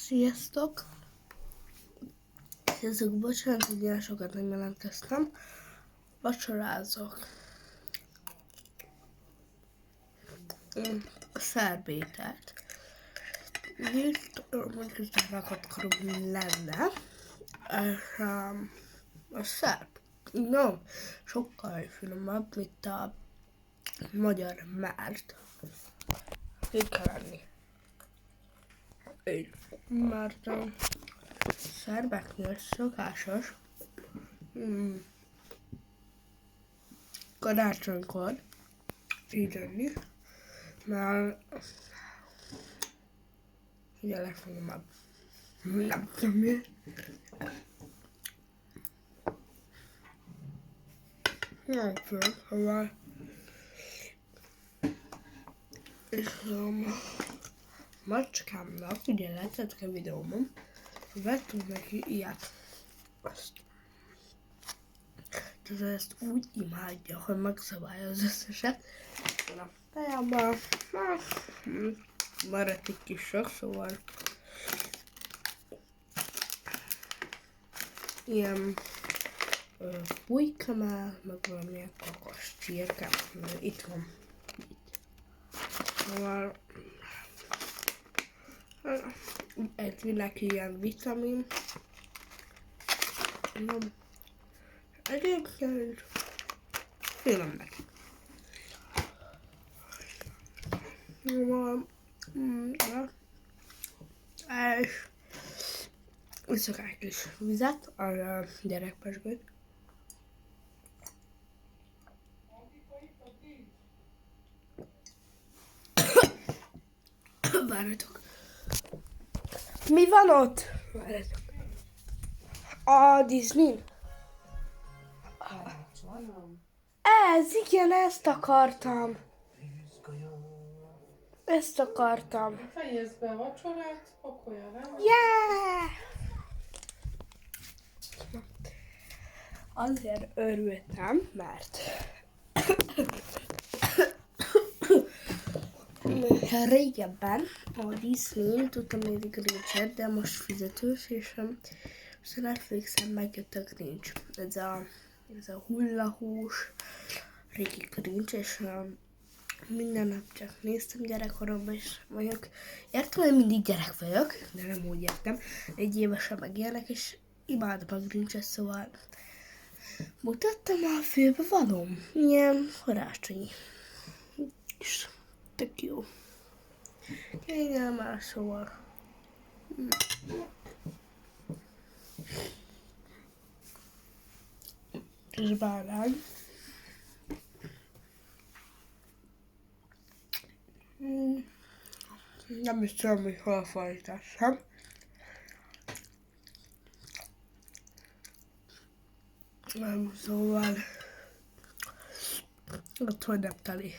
Sziasztok! Sziasztok, bocsánat, hogy ilyen sokat nem jelentkeztem. Vacsorázok. A szerbételt. Itt mondjuk utánakat karom lenne. És a szerb. No, sokkal finomabb, mint a magyar márt. Így kell lenni. Így. Mert a szerbeknél szokásos karácsonykor így lenni, mert ugye legfinomabb. Nem tudom mi. Nem tudom, szóval és macskámnak, ugye látjátok a videómon, vettünk neki ilyet. Tehát ezt úgy imádja, hogy megszabálja az összeset. A fejemben maradt egy kis sok, szóval ilyen pulykamál, meg valamilyen kakas csirke. Itt van. Szóval egy neki ilyen vitamin. Egyébként félem neki. És iszok egy kis vizet, a gyerekpesgőt. Várjatok. Mi van ott? Várjatok. A Disney? Ez, igen, ezt akartam. Ezt akartam. Fejezd be a vacsorát, pakolja rá. Yeah! Azért örültem, mert régebben a Disney tudtam nézni Grinch-et, de most fizetős, és a Netflixen megjött a Grinch. Ez a hullahús régi Grinch, és minden nap csak néztem gyerekkoromban, és mondjuk értem, hogy mindig gyerek vagyok, de nem úgy értem. Egy évesen meg ilyenek, és imádom a Grinch-et, szóval mutattam a fülbevalóm. Ilyen karácsonyi. És tök jó. Kényelmes, szóval. És bárány. Nem is tudom, hogy hol fordítassam. Szóval ott hogy nem teli.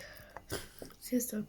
Sziasztok!